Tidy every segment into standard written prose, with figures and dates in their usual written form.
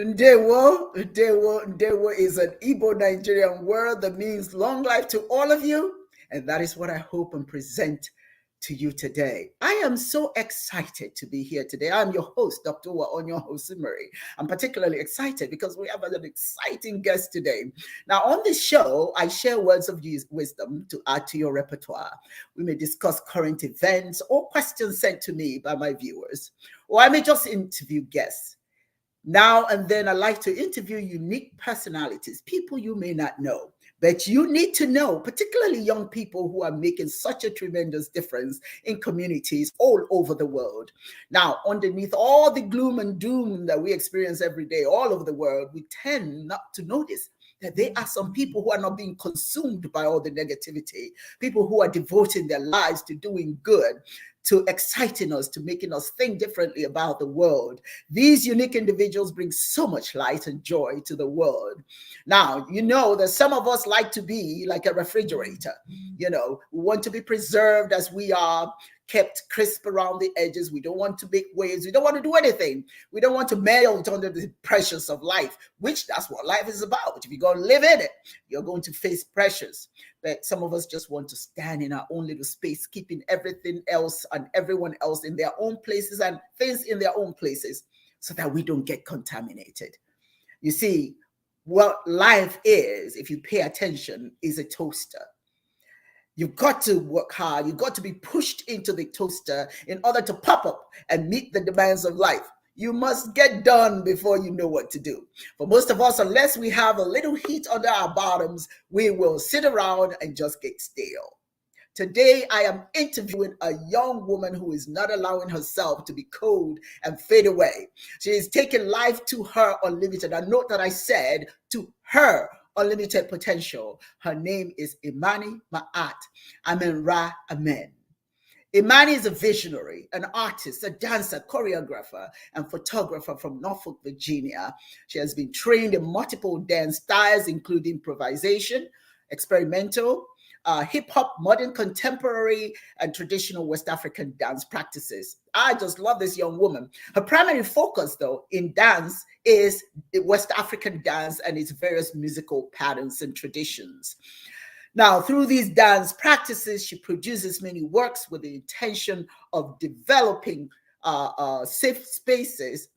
Ndewo is an Igbo Nigerian word that means long life to all of you. And that is what I hope and present to you today. I am so excited to be here today. I'm your host, Dr. Onyo Hosimuri. I'm particularly excited because we have an exciting guest today. Now, on this show, I share words of wisdom to add to your repertoire. We may discuss current events or questions sent to me by my viewers, or I may just interview guests. Now and then, I like to interview unique personalities, people you may not know, but you need to know, particularly young people who are making such a tremendous difference in communities all over the world. Now, underneath all the gloom and doom that we experience every day all over the world, we tend not to notice that there are some people who are not being consumed by all the negativity, people who are devoting their lives to doing good, to exciting us, to making us think differently about the world. These unique individuals bring so much light and joy to the world. Now, you know that some of us like to be like a refrigerator. You know, we want to be preserved as we are, kept crisp around the edges. We don't want to make waves. We don't want to do anything. We don't want to melt under the pressures of life, which that's what life is about. If you're going to live in it, you're going to face pressures. But some of us just want to stand in our own little space, keeping everything else and everyone else in their own places and things in their own places so that we don't get contaminated. You see, what life is, if you pay attention, is a toaster. You've got to work hard. You've got to be pushed into the toaster in order to pop up and meet the demands of life. You must get done before you know what to do. For most of us, unless we have a little heat under our bottoms, we will sit around and just get stale. Today, I am interviewing a young woman who is not allowing herself to be cold and fade away. She is taking life to her unlimited. And note that I said to her unlimited potential. Her name is Imani Ma'at AnkhmenRa Amen. Imani is a visionary, an artist, a dancer, choreographer, and photographer from Norfolk, Virginia. She has been trained in multiple dance styles, including improvisation, experimental, hip hop, modern, contemporary, and traditional West African dance practices. I just love this young woman. Her primary focus, though, in dance is West African dance and its various musical patterns and traditions. Now, through these dance practices, she produces many works with the intention of developing safe spaces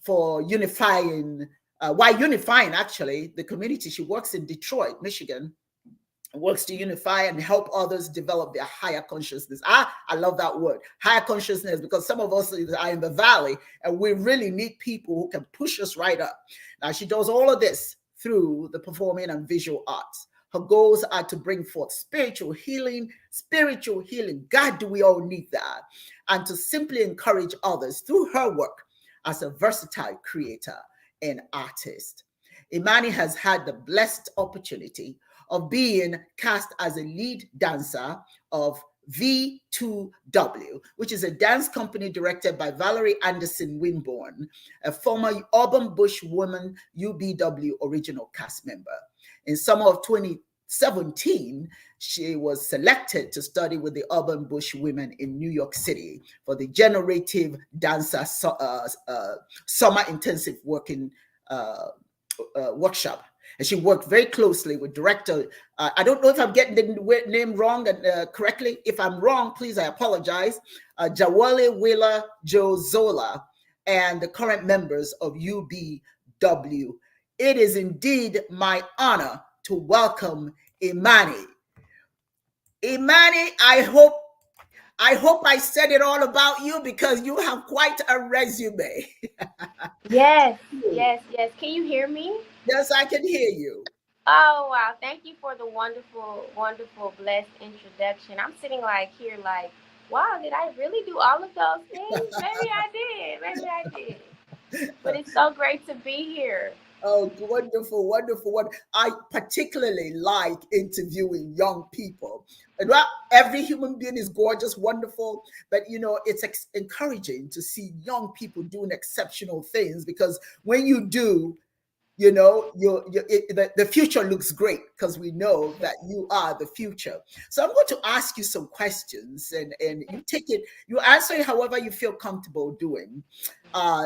for unifying, while unifying actually the community. She works in Detroit, Michigan, works to unify and help others develop their higher consciousness. I love that word, higher consciousness, because some of us are in the valley and we really need people who can push us right up. Now, she does all of this through the performing and visual arts. Her goals are to bring forth spiritual healing. God, do we all need that? And to simply encourage others through her work as a versatile creator and artist. Imani has had the blessed opportunity of being cast as a lead dancer of V2W, which is a dance company directed by Valerie Anderson Winborn, a former Urban Bush Women UBW original cast member. In summer of 2017, she was selected to study with the Urban Bush Women in New York City for the Generative Dancer Summer Intensive Working Workshop. And she worked very closely with director, I don't know if I'm getting the name wrong and correctly. If I'm wrong, please, I apologize. Jawale Wheeler Jozola and the current members of UBW. It is indeed my honor to welcome Imani. Imani, I hope I said it all about you because you have quite a resume. Yes, yes. Can you hear me? Yes, I can hear you. Oh, wow. Thank you for the wonderful, wonderful, blessed introduction. I'm sitting like here, like, wow, did I really do all of those things? Maybe I did. Maybe I did. But it's so great to be here. Oh, wonderful, wonderful. What I particularly like interviewing young people. And well, every human being is gorgeous, wonderful, but you know, it's encouraging to see young people doing exceptional things because when you do, you know, the future looks great because we know that you are the future. So I'm going to ask you some questions and you take it, you answer it however you feel comfortable doing. Uh,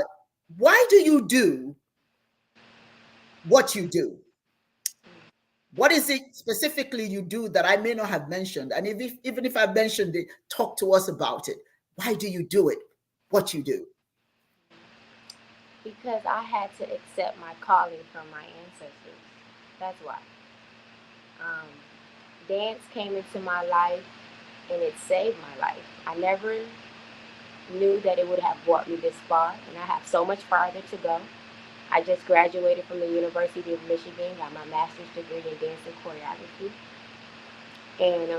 why do you do what you do. What is it specifically you do that I may not have mentioned? And even if I mentioned it, talk to us about it. Why do you do it? What you do? Because I had to accept my calling from my ancestors. That's why. Um, Dance came into my life and it saved my life. I never knew that it would have brought me this far, and I have so much farther to go. I just graduated from the University of Michigan, got my master's degree in dance and choreography, and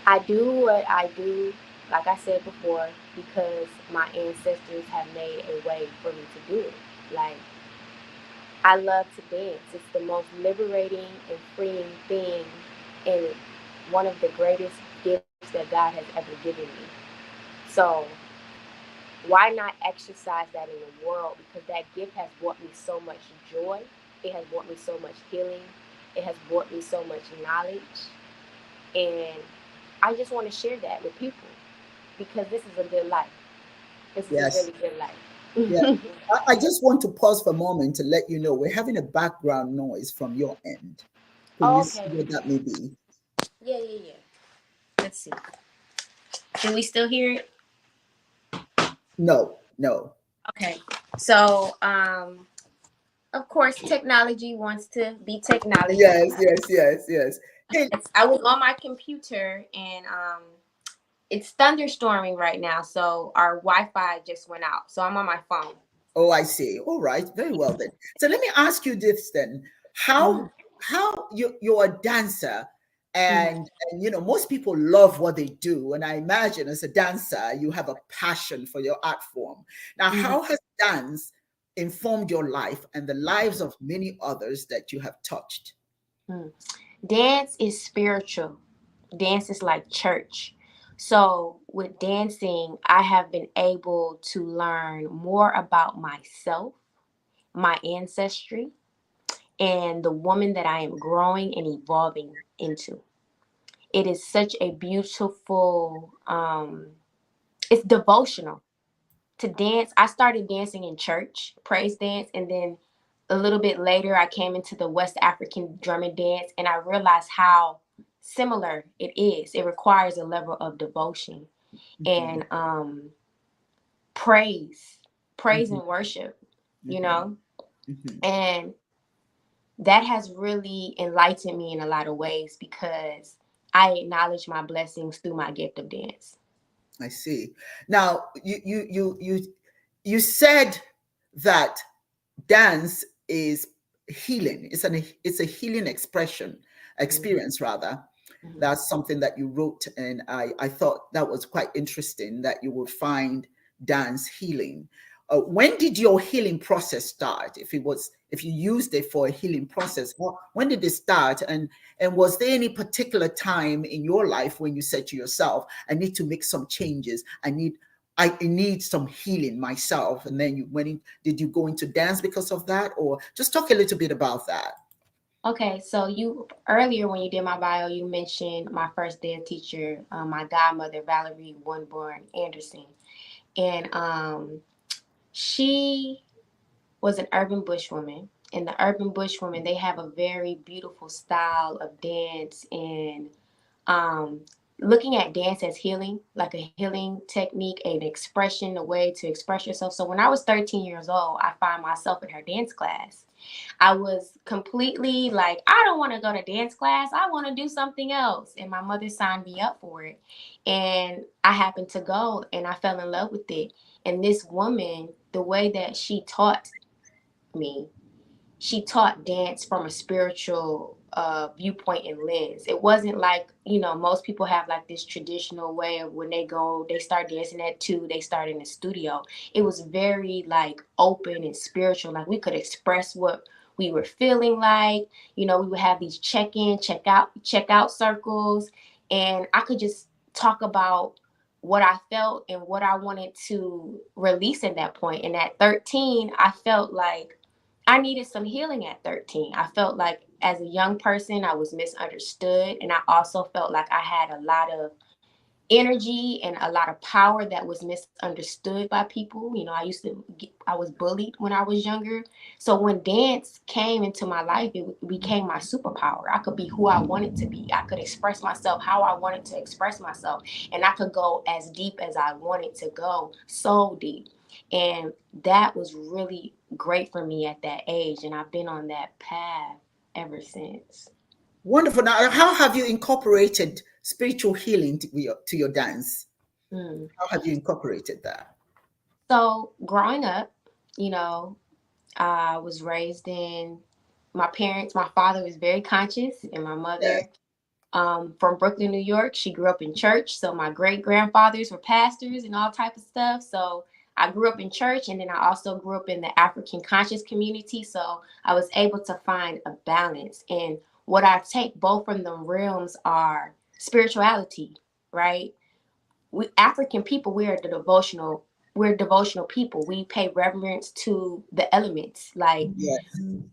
I do what I do, like I said before, because my ancestors have made a way for me to do it. Like, I love to dance. It's the most liberating and freeing thing, and one of the greatest gifts that God has ever given me. So, why not exercise that in the world? Because that gift has brought me so much joy. It has brought me so much healing. It has brought me so much knowledge. And I just want to share that with people because this is a good life. This is a Yes. really good Yeah. life. I just want to pause for a moment to let you know we're having a background noise from your end. Can you see Okay. what that may be? Yeah, yeah, yeah. Let's see. Can we still hear it? No, no. Okay. So, of course, technology wants to be technology. Yes, yes, yes, yes. Hey, I was on my computer and it's thunderstorming right now, so our Wi-Fi just went out. So I'm on my phone. oh, I see. All right, very well then. So let me ask you this then: Mhm, how you're a dancer, mhm, and most people love what they do, and I imagine as a dancer you have a passion for your art form. Now, mhm. how has dance informed your life and the lives of many others that you have touched? Mm. Dance is spiritual. Dance is like church. So with dancing, I have been able to learn more about myself, my ancestry, and the woman that I am growing and evolving into. It is such a beautiful, it's devotional to dance. I started dancing in church, praise dance, and then a little bit later I came into the West African drum and dance, and I realized how similar it is. It requires a level of devotion Mhm, and praise, praise mhm, and worship, you mhm, know, mhm. and that has really enlightened me in a lot of ways because I acknowledge my blessings through my gift of dance. I see. Now, you said that dance is healing. It's a healing Mhm, experience rather. mhm. That's something that you wrote, and I thought that was quite interesting that you would find dance healing. When did your healing process start? If you used it for a healing process, when did it start? And was there any particular time in your life when you said to yourself, I need to make some changes. I need some healing myself. And then you went in, did you go into dance because of that? Or just talk a little bit about that. Okay, so you earlier when you did my bio, you mentioned my first dance teacher, my godmother Valerie Winborn Anderson, and she was an urban bushwoman. And the urban bushwoman, they have a very beautiful style of dance and um, looking at dance as healing, like a healing technique, an expression, a way to express yourself. So when I was 13 years old, I find myself in her dance class. I was completely like, I don't want to go to dance class. I want to do something else. And my mother signed me up for it. And I happened to go and I fell in love with it. And this woman, the way that she taught me, she taught dance from a spiritual viewpoint and lens. It wasn't like, most people have like this traditional way of when they go, they start dancing at 2, they start in the studio. It was very like open and spiritual. Like we could express what we were feeling like. We would have these check-in, check out circles. And I could just talk about what I felt and what I wanted to release at that point. And at 13, I felt like I needed some healing at 13. I felt like as a young person, I was misunderstood. And I also felt like I had a lot of energy and a lot of power that was misunderstood by people. I was bullied when I was younger. So when dance came into my life, it became my superpower. I could be who I wanted to be. I could express myself how I wanted to express myself. And I could go as deep as I wanted to go, so deep. And that was really great for me at that age. And I've been on that path ever since. Wonderful. Now, how have you incorporated spiritual healing to your dance? Mm. How have you incorporated that? So growing up, you know, I was raised in my parents. My father was very conscious, and my Yes. mother, from Brooklyn, New York. She grew up in church, so my great grandfathers were pastors and all type of stuff. So I grew up in church, and then I also grew up in the African conscious community. So I was able to find a balance. And what I take both from the realms are spirituality, right? We African people, we're devotional people. We pay reverence to the elements, like, Yes.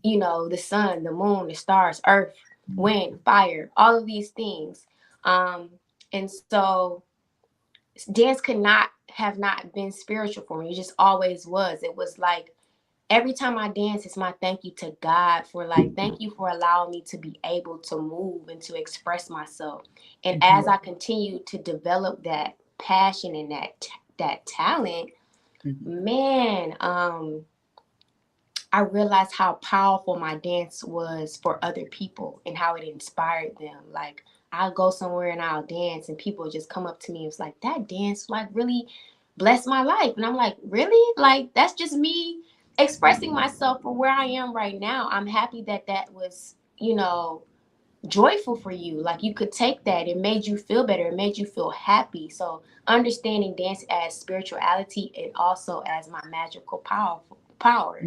the sun, the moon, the stars, earth, wind, fire, all of these things. um and so dance could not have not been spiritual for me. It just always was. It was like every time I dance, it's my thank you to God for, like, thank you for allowing me to be able to move and to express myself. And as Mhm. I continue to develop that passion and that talent, Mhm. man, I realized how powerful my dance was for other people and how it inspired them. Like, I'll go somewhere and I'll dance, and people just come up to me and it's like, that dance like really blessed my life. And I'm like, really? Like, that's just me expressing myself for where I am right now. I'm happy that that was, joyful for you. Like, you could take that. It made you feel better. It made you feel happy. So understanding dance as spirituality and also as my magical power,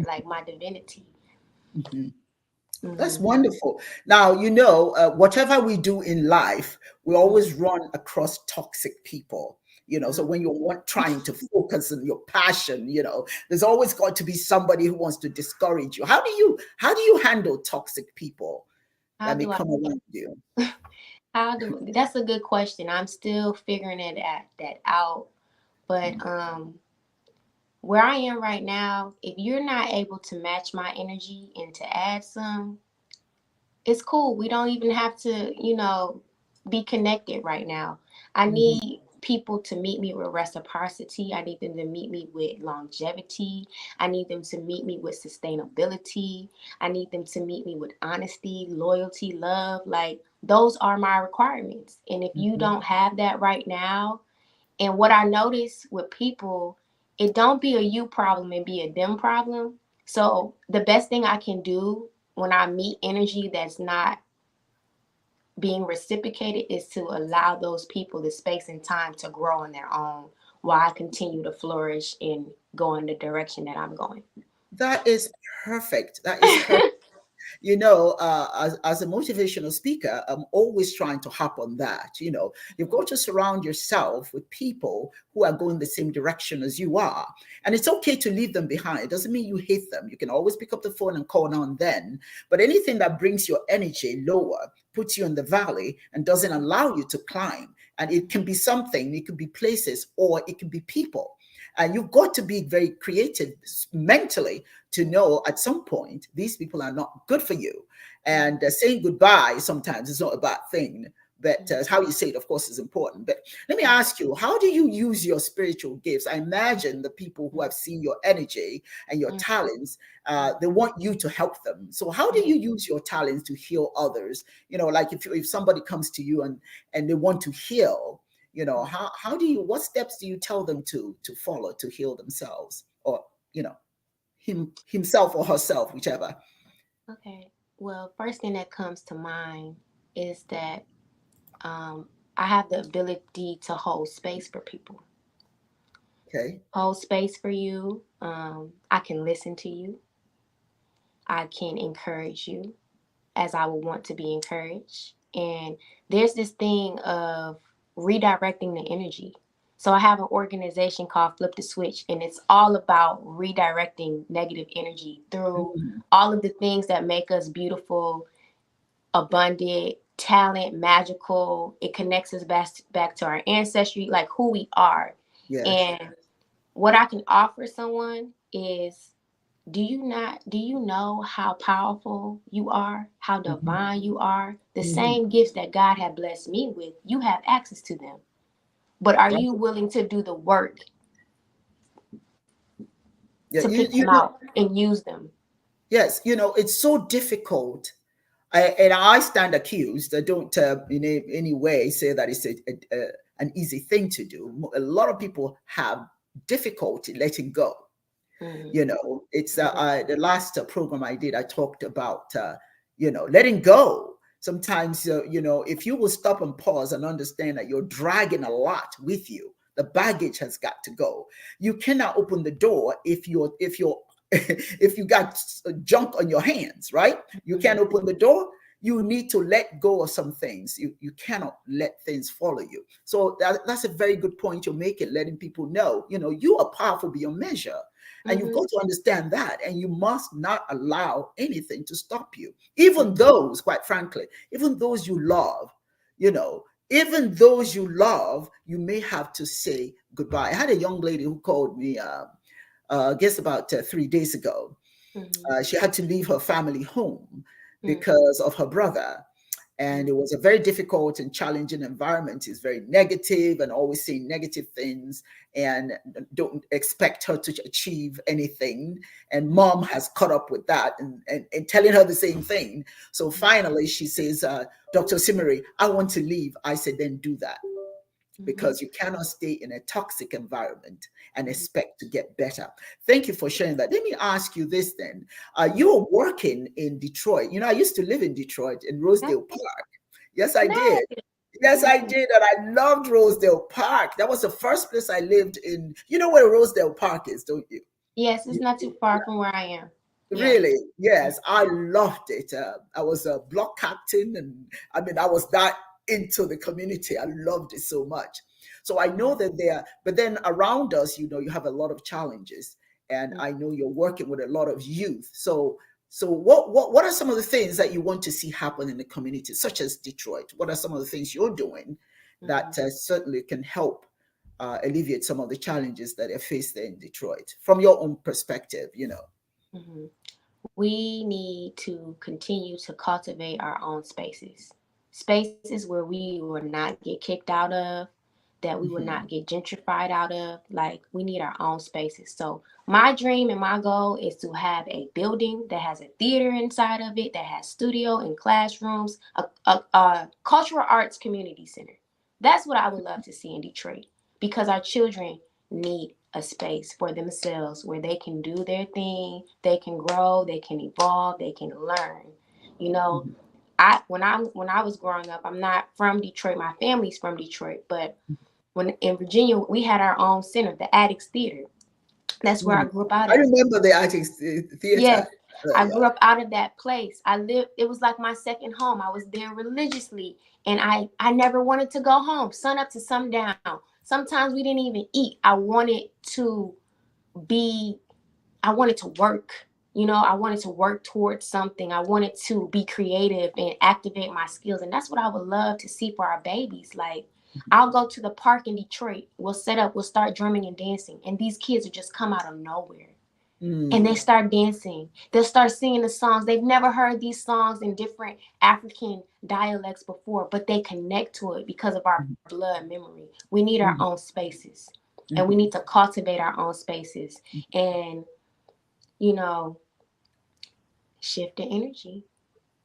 like my divinity. Mhm. That's Hmm. wonderful. Now, whatever we do in life, we always run across toxic people. So when trying to focus on your passion, there's always got to be somebody who wants to discourage you. How do you handle toxic people How that may do I? come around you? How do? That's a good question. I'm still figuring that out. But where I am right now, if you're not able to match my energy and to add some, it's cool. We don't even have to, be connected right now. I Mhm. need people to meet me with reciprocity. I need them to meet me with longevity. I need them to meet me with sustainability. I need them to meet me with honesty, loyalty, love. Like, those are my requirements. And if you Mhm. don't have that right now, and what I notice with people, it don't be a you problem and be a them problem. So the best thing I can do when I meet energy that's not being reciprocated is to allow those people the space and time to grow on their own while I continue to flourish and go in the direction that I'm going. That is perfect. That is perfect. As a motivational speaker, I'm always trying to hop on that. You've got to surround yourself with people who are going the same direction as you are. And it's okay to leave them behind. It doesn't mean you hate them. You can always pick up the phone and call now and then. But anything that brings your energy lower, puts you in the valley, and doesn't allow you to climb. And it can be something, it could be places, or it can be people. And you've got to be very creative mentally to know at some point these people are not good for you. And saying goodbye sometimes is not a bad thing, but how you say it, of course, is important. But let me ask you, how do you use your spiritual gifts? I imagine the people who have seen your energy and your talents, they want you to help them. So how do you use your talents to heal others? Like if somebody comes to you and they want to heal, how do you, what steps do you tell them to follow to heal themselves, or himself or herself, whichever? Okay. Well, first thing that comes to mind is that I have the ability to hold space for people, Okay. hold space for you. I can listen to you. I can encourage you as I would want to be encouraged. And there's this thing of redirecting the energy. So I have an organization called Flip the Switch, and it's all about redirecting negative energy through Mhm. all of the things that make us beautiful, abundant, talent, magical. It connects us back to our ancestry, like who we are. Yes. And what I can offer someone is, do you know how powerful you are, how Mhm. divine you are? The Mhm. same gifts that God had blessed me with, you have access to them. But are Right. you willing to do the work Yeah, to pick you them know, out and use them? yes, it's so difficult. And I stand accused. I don't in any way say that it's an easy thing to do. A lot of people have difficulty letting go. Mm-hmm. It's Mm-hmm. the last program I did, I talked about letting go. Sometimes if you will stop and pause and understand that you're dragging a lot with you, the baggage has got to go. You cannot open the door if you're if you got junk on your hands, right? You Mm-hmm. can't open the door. You need to let go of some things. You cannot let things follow you. So that's a very good point you're making, letting people know, you are powerful beyond measure. And you've Mm-hmm. got to understand that. And you must not allow anything to stop you. Even Mm-hmm. those, quite frankly, even those you love, you know, even those you love, you may have to say goodbye. I had a young lady who called me, I guess about 3 days ago. Mm-hmm. She had to leave her family home Mm-hmm. because of her brother. And it was a very difficult and challenging environment. It's very negative and always saying negative things and don't expect her to achieve anything. And mom has caught up with that and telling her the same thing. So finally she says, Dr. Simari, I want to leave. I said, then do that, Mm-hmm. because you cannot stay in a toxic environment and Mm-hmm. expect to get better. Thank you for sharing that. Let me ask you this then. Mm-hmm. You were working in Detroit. I used to live in Detroit in Rosedale Park. Yes, I did. Nice. Yes, I Nice. did. And I loved Rosedale Park. That was the first place I lived in. You know where Rosedale Park is, don't you? Yes, it's You- not too far from where I am. Yeah. Really? Yes, I loved it. I was a block captain, and I mean, I was that into the community. I loved it so much. So I know that there, but then around us, you have a lot of challenges, and I know you're working with a lot of youth. So what are some of the things that you want to see happen in the community, such as Detroit? What are some of the things you're doing Mm-hmm. that certainly can help alleviate some of the challenges that are faced there in Detroit from your own perspective? Mm-hmm. We need to continue to cultivate our own spaces. Spaces where we will not get kicked out of, that we will not get Mhm. gentrified out of. Like, we need our own spaces. So, my dream and my goal is to have a building that has a theater inside of it, that has studio and classrooms, a cultural arts community center. That's what I would love to see in Detroit, because our children need a space for themselves where they can do their thing, they can grow, they can evolve, they can learn. You know, Mhm. when I was growing up, I'm not from Detroit. My family's from Detroit, but when in Virginia, we had our own center, the Addicts Theater. That's where I Mm. grew up out I of. remember the Artist Theater. Yes, I Yeah. grew up out of that place. I lived. It was like my second home. I was there religiously, and I never wanted to go home. Sun up to sundown. Sometimes we didn't even eat. To be I wanted to work. I wanted to work towards something. I wanted to be creative and activate my skills. And that's what I would love to see for our babies. Like, I'll go to the park in Detroit. We'll set up, we'll start drumming and dancing. And these kids will just come out of nowhere. And they Mm. start dancing. They'll start singing the songs. They've never heard these songs in different African dialects before, but they connect to it because of our blood memory. We need our own Mhm. spaces, and we need Mhm. to cultivate our own spaces. And you know, shift the energy.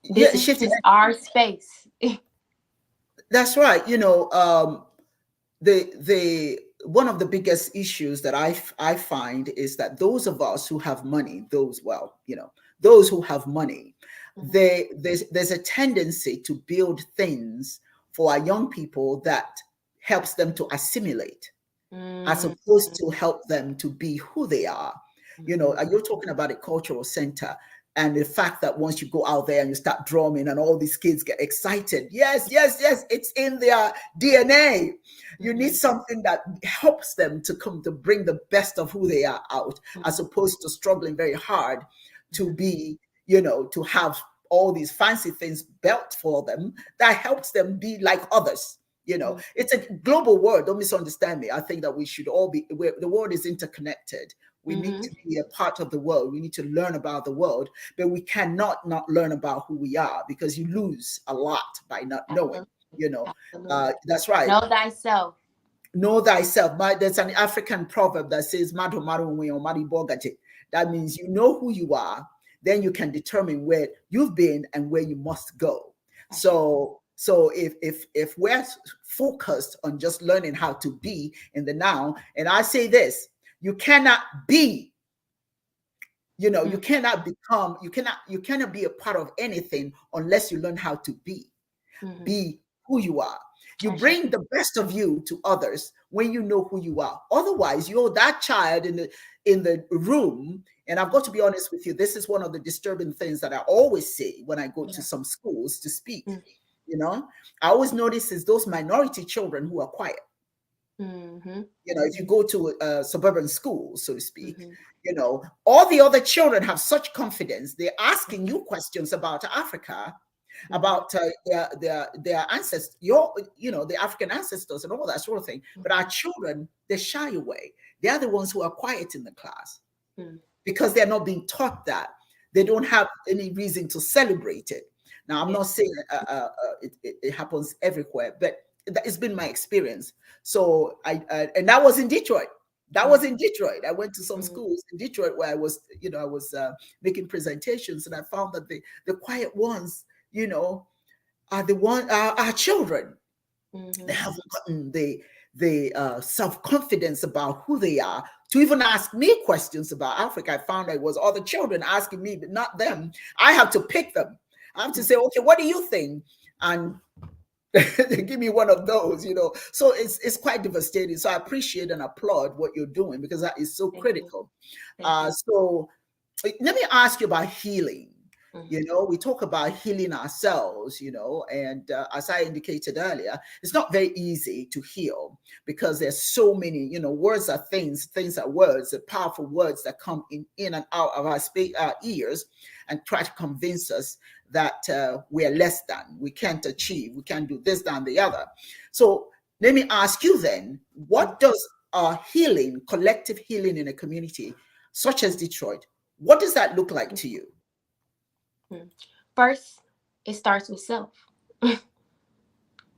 This Yeah, is shifting. our space. That's right. The one of the biggest issues that I find is that those of us who have money, those who have money, Mm-hmm. there's a tendency to build things for our young people that helps them to assimilate, as Mm-hmm. opposed to help them to be who they are. Mm-hmm. And you're talking about a cultural center, and the fact that once you go out there and you start drumming and all these kids get excited. Yes, yes, yes, it's in their DNA. You need Mm-hmm. something that helps them to come to bring the best of who they are out, as opposed to struggling very hard to be, to have all these fancy things built for them that helps them be like others. It's a global world. Don't misunderstand me. I think that we should all be, the world is interconnected. We need to be a part of the world. We need to learn about the world, but we cannot not learn about who we are, because you lose a lot by not knowing. Absolutely. That's right. Know thyself. Know thyself. There's an African proverb that says, "Mado mado nwe o madi bogate." That means you know who you are, then you can determine where you've been and where you must go. So if we're focused on just learning how to be in the now, and I say this, you cannot be, you cannot become, you cannot be a part of anything unless you learn how to be who you are. You bring the best of you to others when you know who you are. Otherwise, you're that child in the room. And I've got to be honest with you, this is one of the disturbing things that I always say when I go to some schools to speak. I always notice is those minority children who are quiet. If you go to a suburban school, so to speak, all the other children have such confidence. They're asking you questions about Africa, about their ancestors, the African ancestors and all that sort of thing. But our children, they shy away. They are the ones who are quiet in the class because they're not being taught that. They don't have any reason to celebrate it. Now, I'm not saying it happens everywhere, but it's been my experience. So and that was in Detroit. That was in Detroit. I went to some schools in Detroit where I was making presentations, and I found that the quiet ones, are our children. They haven't gotten the self-confidence about who they are to even ask me questions about Africa. I found it was other children asking me, but not them. I have to pick them. I have to say, okay, what do you think? And they give me one of those, So it's quite devastating. So I appreciate and applaud what you're doing, because that is so critical. So let me ask you about healing. We talk about healing ourselves, and as I indicated earlier, it's not very easy to heal, because there's so many, words are things are words, the powerful words that come in and out of our ears and try to convince us that we are less than, we can't achieve, we can't do this, that, and the other. So let me ask you then, what does healing, collective healing in a community such as Detroit, what does that look like to you? First, it starts with self.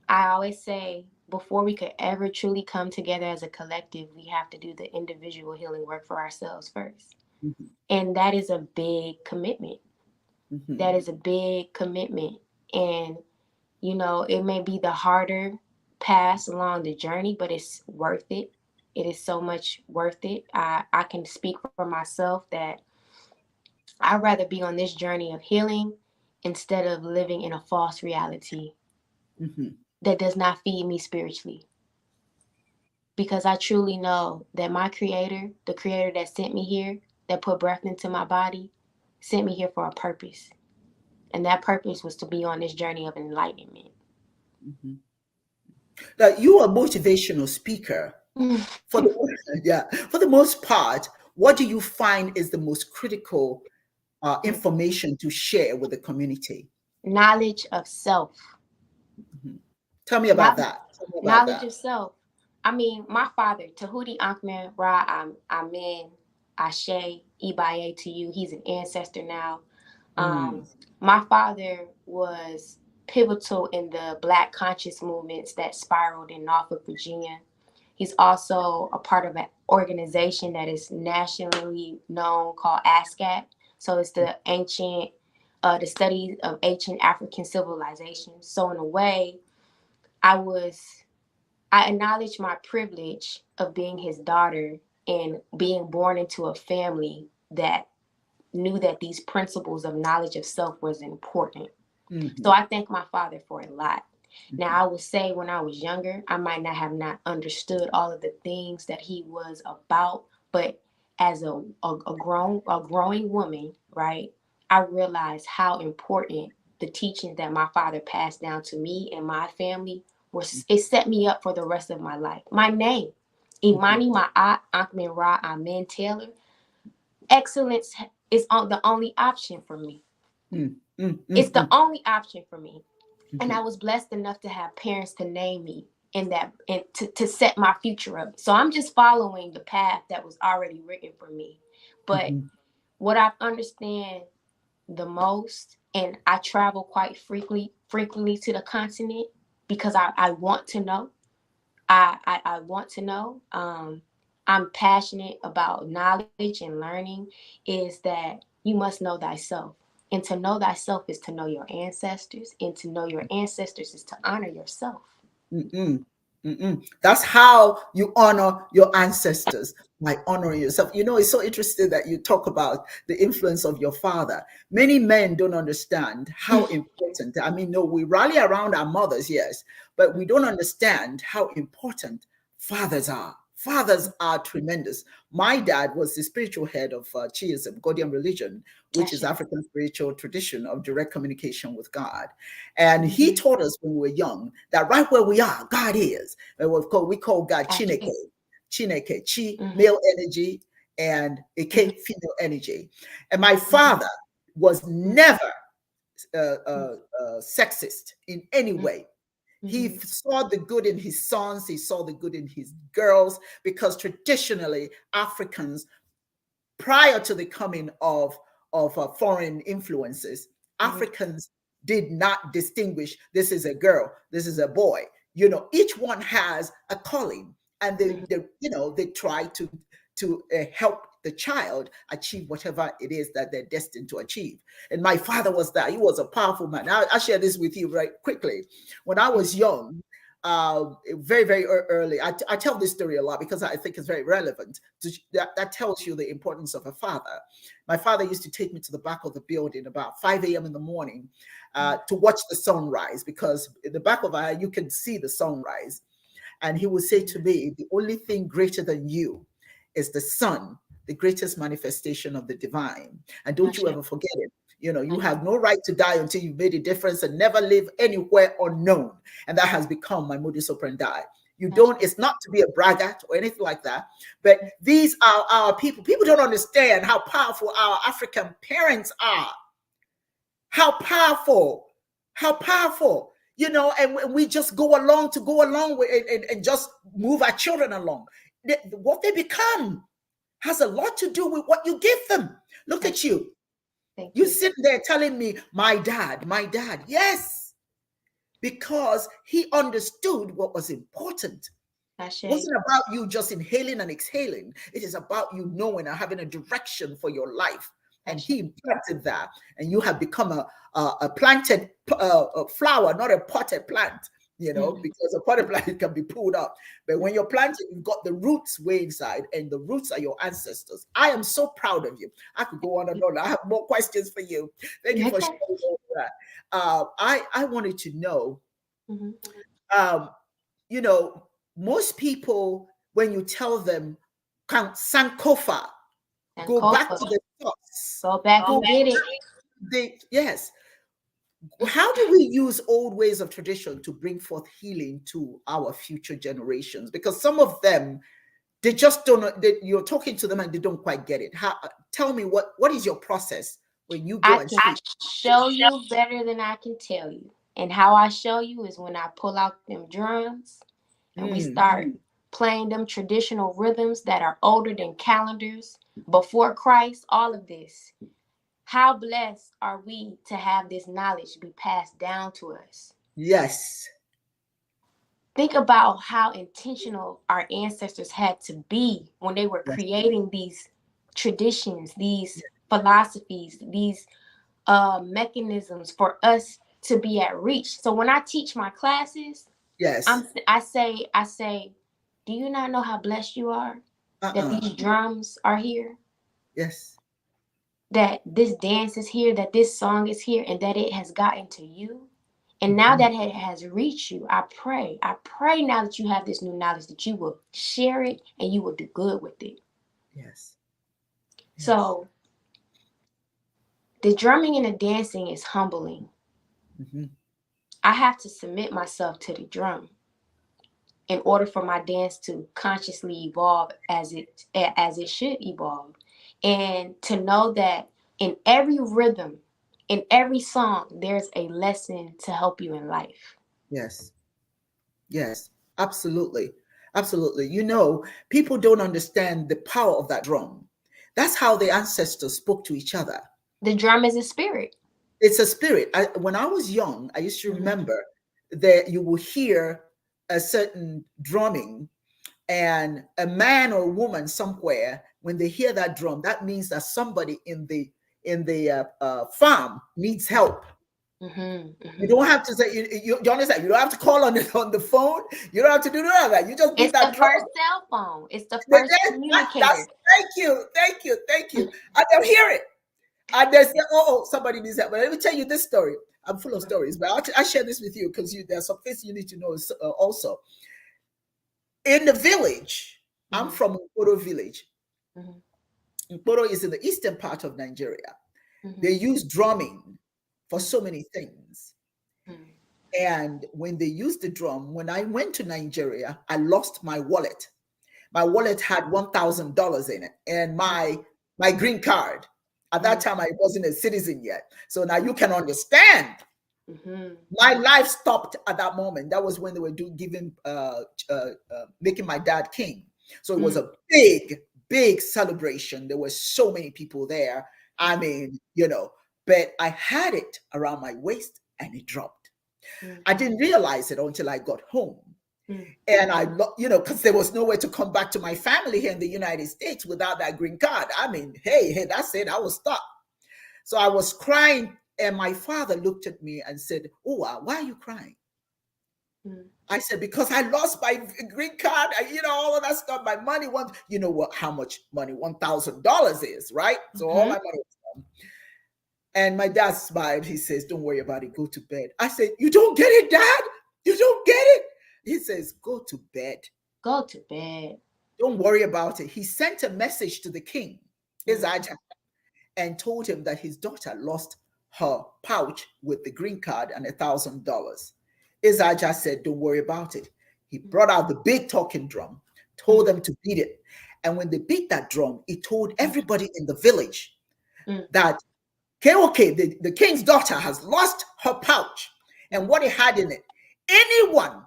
I always say, before we could ever truly come together as a collective, we have to do the individual healing work for ourselves first. And that is a big commitment. That is a big commitment. And, it may be the harder path along the journey, but it's worth it. It is so much worth it. I can speak for myself that I'd rather be on this journey of healing instead of living in a false reality that does not feed me spiritually. Because I truly know that my creator, the creator that sent me here, that put breath into my body, sent me here for a purpose. And that purpose was to be on this journey of enlightenment. Now, you are a motivational speaker. For the most part, what do you find is the most critical information to share with the community? Knowledge of self. Tell me about that. Knowledge of self. I mean, my father, Tahuti AnkhmenRa Amen, Ashe, Ibaye to you. He's an ancestor now. My father was pivotal in the Black conscious movements that spiraled in Norfolk, Virginia. He's also a part of an organization that is nationally known called ASCAP. So it's the study of ancient African civilizations. So in a way, I acknowledge my privilege of being his daughter and being born into a family that knew that these principles of knowledge of self was important. So I thank my father for a lot. Now, I would say when I was younger, I might not have understood all of the things that he was about, but as a growing woman, right, I realized how important the teachings that my father passed down to me and my family it set me up for the rest of my life. My name, Imani Ma'at AnkhmenRa Amen Taylor. Excellence is the only option for me. Mm, mm, It's mm, the mm, only option for me. And I mhm, was blessed enough to have parents to name me in that and to set my future up. So I'm just following the path that was already written for me. But mhm, what I understand the most, and I travel quite frequently to the continent because I want to know. I want to know. I'm passionate about knowledge and learning, is that you must know thyself. And to know thyself is to know your ancestors, and to know your ancestors is to honor yourself. mm-mm, mm-mm. That's how you honor your ancestors, by honoring yourself. You know, it's so interesting that you talk about the influence of your father. Many men don't understand how important, I mean, no, we rally around our mothers, yes, but we don't understand how important fathers are. Fathers are tremendous. My dad was the spiritual head of Chiism, Godian religion, which That's is it. African spiritual tradition of direct communication with God. And he Mm-hmm. taught us when we were young that right where we are, God is. And we call God Chineke. Absolutely. Chineke, Chi, Mm-hmm. male energy, and Mm-hmm. Ike, female energy. And my father was never sexist in any way. He Mm-hmm. saw the good in his sons, he saw the good in his girls, because traditionally Africans, prior to the coming of foreign influences, Mm-hmm. Africans did not distinguish, this is a girl, this is a boy. You know, each one has a calling, and Mm-hmm. they try to help the child achieve whatever it is that they're destined to achieve. And my father was that. He was a powerful man. I'll share this with you right quickly. When I was young, very, very early. I tell this story a lot because I think it's very relevant. That tells you the importance of a father. My father used to take me to the back of the building about 5 a.m. in the morning to watch the sunrise, because in the back of our you can see the sunrise. And he would say to me, the only thing greater than you is the sun, the greatest manifestation of the divine. And don't That's you it. ever forget it. You know, you have no right to die until you've made a difference, and never live anywhere unknown. And that has become my modus operandi. You That's don't, it's not to be a braggart or anything like that, but these are our people. People don't understand how powerful our African parents are. How powerful, how powerful, and we just go along with it, and just move our children along. What they become has a lot to do with what you give them. Look That's at it. you. Thank You you. sitting there telling me, my dad, my dad. Yes, because he understood what was important. That's It it. wasn't about you just inhaling and exhaling. It is about you knowing and having a direction for your life. And That's it. he planted that, and you have become a planted a flower, not a potted plant. Mm-hmm. Because a potted plant can be pulled up, but when you're planted, you've got the roots way inside, and the roots are your ancestors. I am so proud of you. I could go on and on. I have more questions for you. Thank you for Okay. sharing all that. I wanted to know, Mm-hmm. um, you know, most people, when you tell them, can Sankofa, And go back Kofa, to the source. go back and get it. Yes. How do we use old ways of tradition to bring forth healing to our future generations? Because some of them, they just don't know. You're talking to them and they don't quite get it. Tell me, what is your process when you go I and can speak? show you better than I can tell you. And how I show you is when I pull out them drums and we Mm, start playing them traditional rhythms that are older than calendars, before Christ, all of this. How blessed are we to have this knowledge be passed down to us? yes. Think about how intentional our ancestors had to be when they were Yes. creating these traditions, these philosophies, these mechanisms for us to be at reach. So when I teach my classes, Yes. I say, do you not know how blessed you are that Uh-uh. these drums are here, Yes. that this dance is here, that this song is here, and that it has gotten to you? And now Mhm. that it has reached you, I pray now that you have this new knowledge that you will share it and you will do good with it. Yes. Yes. So the drumming and the dancing is humbling. Mhm. I have to submit myself to the drum in order for my dance to consciously evolve as it should evolve. And to know that in every rhythm, In every song, there's a lesson to help you in life. Yes. Yes. Absolutely. Absolutely. You know, people don't understand the power of that drum. That's how the ancestors spoke to each other. The drum is a spirit. It's a spirit. When I was young, I used to Mm-hmm. remember that you will hear a certain drumming, and a man or woman somewhere, when they hear that drum, that means that somebody in the farm needs help. Mm-hmm. You Mm-hmm. don't have to say, you understand, you don't have to call on the phone, you don't have to do none of that, you just beat It's that the drum. first cell phone. It's the That- first that's, communicator. thank you, thank you, thank you. And they'll hear it, and they say, oh, somebody needs help. But let me tell you this story. I'm full of stories, but I'll share this with you because there's some things you need to know also. In the village, I'm Mm-hmm. from Nkoro village. Mm-hmm. Nkoro is in the eastern part of Nigeria. They Mm-hmm. use drumming for so many things. Mm-hmm. And when they used the drum, when I went to Nigeria, I lost my wallet. My wallet had $1,000 in it, and my green card. At that time, I wasn't a citizen yet. So now you can understand. Mm-hmm. My life stopped at that moment. That was when they were giving, making my dad king. So it was a big, big celebration. There were so many people there. I mean, but I had it around my waist and it dropped. I didn't realize it until I got home. Mm-hmm. And because there was nowhere to come back to my family here in the United States without that green card. I mean, hey, that's it. I was stuck. So I was crying, and my father looked at me and said, "Oh, why are you crying?" Mm-hmm. I said, "Because I lost my green card. All of that stuff. My money you know what? How much money $1,000 is, right? So all my Mm-hmm. money was gone." And my dad smiled. He says, "Don't worry about it. Go to bed." I said, "You don't get it, Dad? You don't get it?" He says, "Go to bed. Go to bed. Don't worry about it." He sent a message to the king, Mm-hmm. Elijah, and told him that his daughter lost her pouch with the green card and $1,000. Elijah said, "Don't worry about it." He brought out the big talking drum, told them to beat it. And when they beat that drum, he told everybody in the village Mm-hmm. that, okay, the king's daughter has lost her pouch and what it had in it. Anyone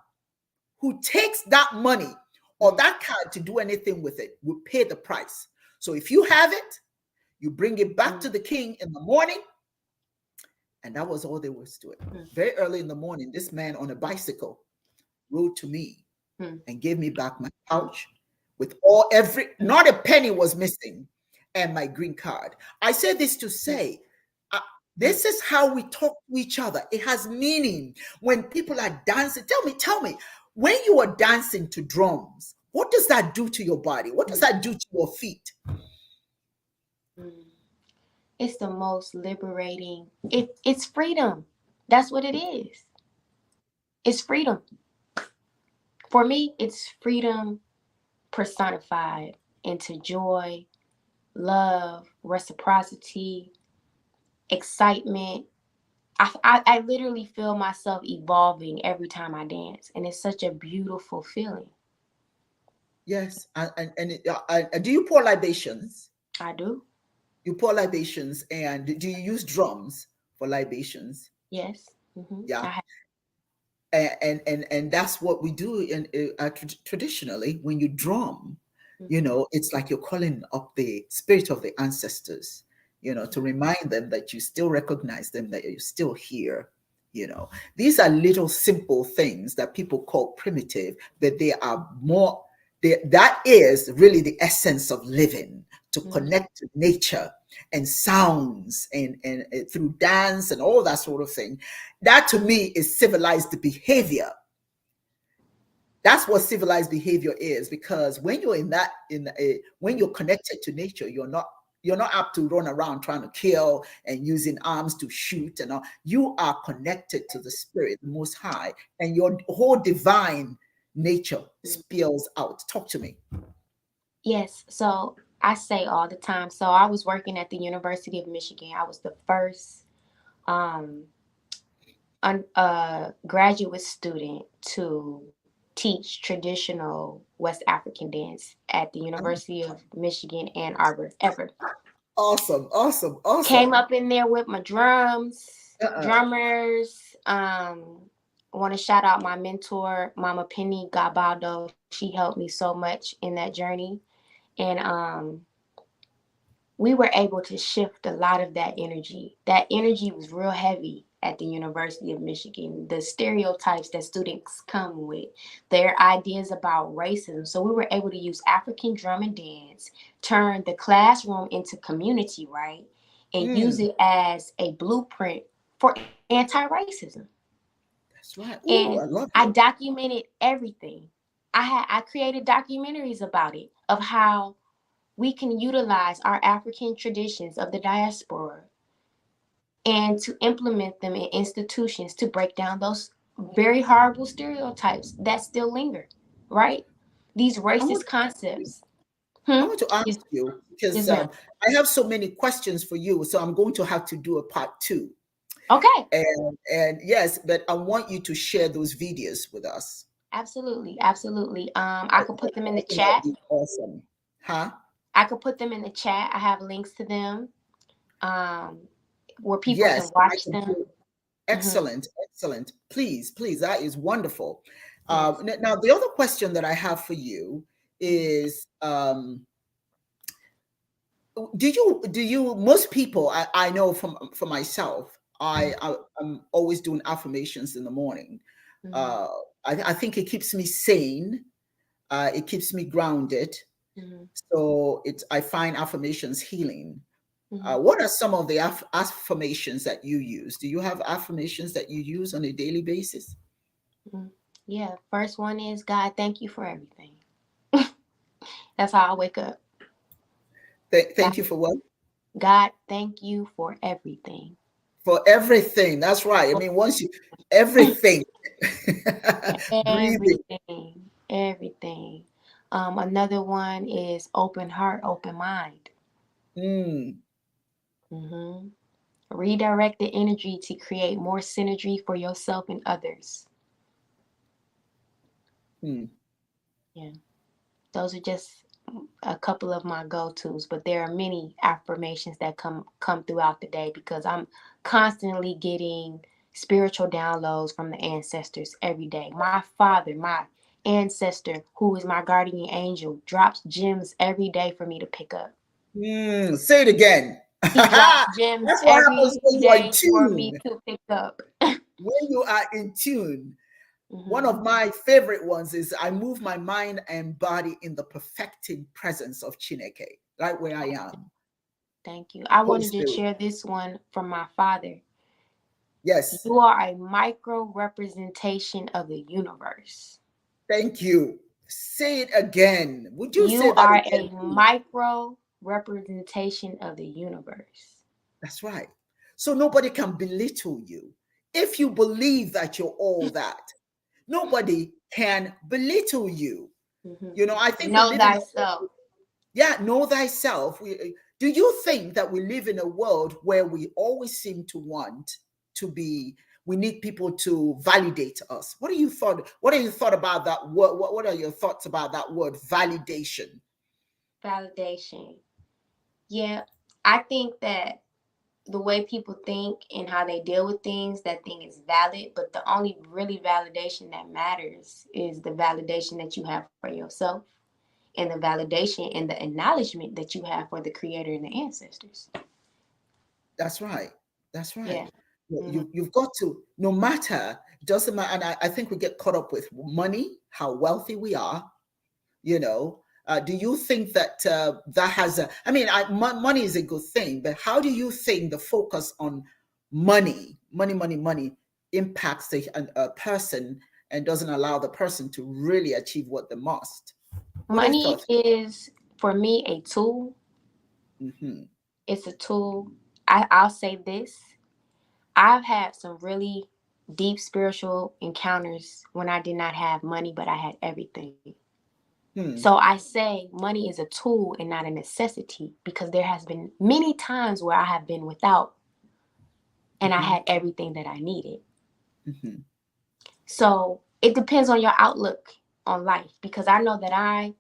who takes that money or that card to do anything with it will pay the price. So if you have it, you bring it back to the king in the morning. And that was all there was to it. Very early in the morning, this man on a bicycle rode to me and gave me back my pouch with not a penny was missing, and my green card. I say this to say, uh, this is how we talk to each other. It has meaning when people are dancing. Tell me, when you are dancing to drums, what does that do to your body? What does that do to your feet? It's the most liberating. It's freedom. That's what it is. It's freedom. For me, it's freedom personified into joy, love, reciprocity, excitement. I literally feel myself evolving every time I dance, and it's such a beautiful feeling. Yes, and do you pour libations? I do. You pour libations, and do you use drums for libations? Yes. Mm-hmm. Yeah, I have. and that's what we do traditionally. When you drum, it's like you're calling up the spirit of the ancestors, to remind them that you still recognize them, that you're still here. These are little simple things that people call primitive, but they are more. That is really the essence of living, to connect to nature and sounds and through dance and all that sort of thing. That to me is civilized behavior. That's what civilized behavior is, because when you're when you're connected to nature, you're not apt to run around trying to kill and using arms to shoot and all. You are connected to the spirit, the most high, and your whole divine nature spills out. Talk to me. Yes. So I say all the time. So I was working at the University of Michigan. I was the first um, graduate student to teach traditional West African dance at the University of Michigan, Ann Arbor, ever. Awesome, awesome, Came awesome. up in there with my drums, Uh-uh. drummers. Want to shout out my mentor, Mama Penny Gabaldo. She helped me so much in that journey. And we were able to shift a lot of that energy. That energy was real heavy at the University of Michigan. The stereotypes that students come with, their ideas about racism. So we were able to use African drum and dance, turn the classroom into community, right? And use Mm, it as a blueprint for anti-racism. that's right. And Ooh, I love I it. documented everything. I created documentaries about it, of how we can utilize our African traditions of the diaspora and to implement them in institutions to break down those very horrible stereotypes that still linger, right? These I want racist to ask you. concepts. I Hmm? want to ask Yes, you because yes, ma'am. I have so many questions for you, so I'm going to have to do a part two. Okay. And yes, but I want you to share those videos with us. Absolutely. Absolutely. I could put them in I the think that would chat. be awesome. Huh? I could put them in the chat. I have links to them, um, where people Yes, can I watch can them. do. Hmm. Excellent, excellent. Please, please, that is wonderful. Yes. Now, the other question that I have for you Hmm. is, do you most people, I know from for myself, I'm always doing affirmations in the morning. Hmm. Uh, I think it keeps me sane. It keeps me grounded. Hmm. So I find affirmations healing. Hmm. What are some of the affirmations that you use? Do you have affirmations that you use on a daily basis? Hmm. Yeah. First one is, God, thank you for everything. That's how I wake up. God, Thank you for what? God, thank you for everything. For everything. That's right. I mean, once you everything, breathing. Everything. Everything. Another one is open heart, open mind. Mm, Hmm. Redirect the energy to create more synergy for yourself and others. mm. Yeah. Those are just a couple of my go-tos, but there are many affirmations that come throughout the day because I'm constantly getting spiritual downloads from the ancestors every day. My father, my ancestor, who is my guardian angel, drops gems every day for me to pick up. Say it again. He drops That's gems what every happens when you are in day for me tune. to pick up. When you are in tune. One Hmm. of my favorite ones is I move my mind and body in the perfecting presence of Chineke, right where I am. Thank you. I Holy wanted to Spirit. share this one from my father. Yes. You are a micro representation of the universe. Thank you. Say it again. Would you say You that are again, a please? micro representation of the universe. That's right. So nobody can belittle you. If you believe that you're all that, nobody can belittle you. Hmm. I think we Know live in a thyself. yeah, know thyself. Do you think that we live in a world where we always seem to want to be? We need people to validate us. What are you thought? What are you thought about that word? What are your thoughts about that word validation? Validation. Yeah, I think that the way people think and how they deal with things, that thing is valid. But the only really validation that matters is the validation that you have for yourself and the validation and the acknowledgement that you have for the creator and the ancestors. That's right. That's right. Yeah. Hmm. You've got to, no matter, it doesn't matter. And I think we get caught up with money, how wealthy we are. Do you think that that has a, I mean, money is a good thing, but how do you think the focus on money impacts a person and doesn't allow the person to really achieve what they must? What are your Money thoughts? is, for me, a tool. Hmm. It's a tool. I'll say this. I've had some really deep spiritual encounters when I did not have money, but I had everything. So Hmm. I say money is a tool and not a necessity, because there has been many times where I have been without and I Hmm. had everything that I needed. Hmm. So it depends on your outlook on life, because I know that I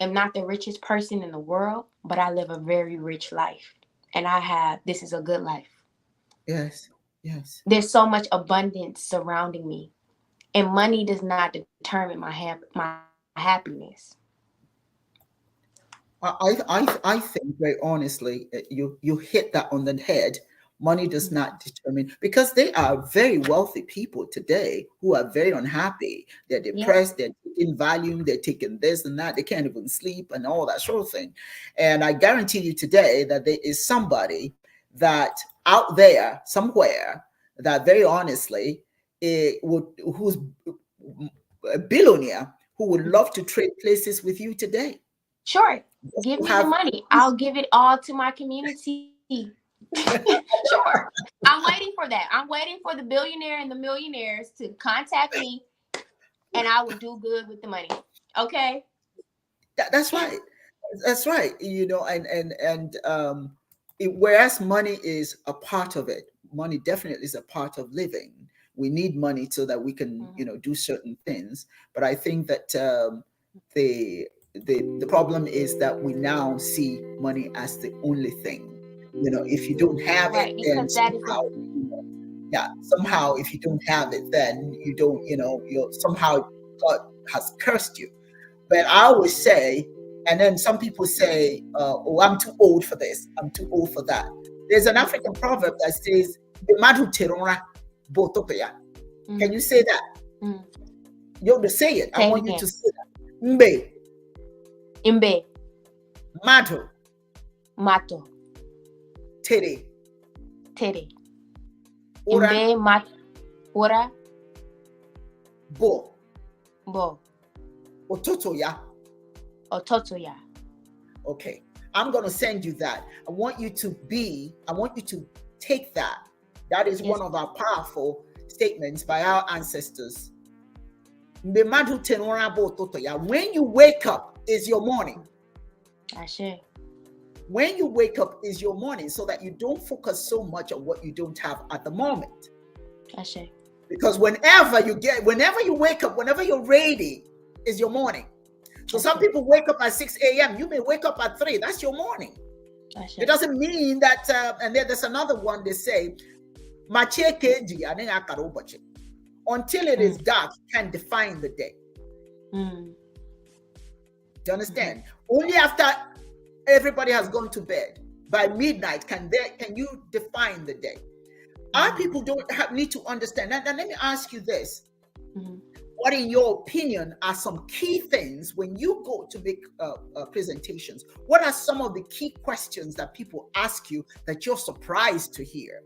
am not the richest person in the world. but I live a very rich life. And this is a good life. Yes. Yes. There's so much abundance surrounding me. And money does not determine my happiness. I think very honestly, you hit that on the head. Money does Mm-hmm. not determine, because they are very wealthy people today who are very unhappy. They're Yeah, depressed. They're taking Valium. They're taking this and that. They can't even sleep and all that sort of thing. And I guarantee you today that there is somebody that out there somewhere that very honestly would who's a billionaire who would love to trade places with you today. sure. Just Give to me the have money. I'll give it all to my community. Sure. I'm waiting for that. I'm waiting for the billionaire and the millionaires to contact me, and I will do good with the money. Okay? that's right. That's right. Whereas money is a part of it, money definitely is a part of living. We need money so that we can, do certain things. But I think that the the problem is that we now see money as the only thing. If you don't have Right, it, because then that is a somehow, yeah, somehow if you don't have it, then you don't, you're somehow God has cursed you. But I always say, and then some people say, "Oh, I'm too old for this. I'm too old for that." There's an African proverb that says, "Bemadu terora botopeya." Can you say that? mm. You have to say it. I Say it want you again. to say that. Mbe Imbe, madu mato, tere tere. ora Imbe, mat, ora, bo bo, ototoya. ototoya. Okay, I'm going to send you that. I want you to take that. That is Yes. one of our powerful statements by our ancestors. When you wake up is your morning. Ashe. When you wake up is your morning, so that you don't focus so much on what you don't have at the moment. Ashe. Because whenever you wake up, whenever you're ready, is your morning. So some people wake up at 6 a.m. You may wake up at 3. That's your morning. Ashe. It doesn't mean that, and then there's another one they say, until it is dark, you can't define the day. Mm. Do you understand? Only after everybody has gone to bed, by midnight, can you define the day. Our people don't need to understand. Now let me ask you this. What, in your opinion, are some key things when you go to make presentations? What are some of the key questions that people ask you that you're surprised to hear?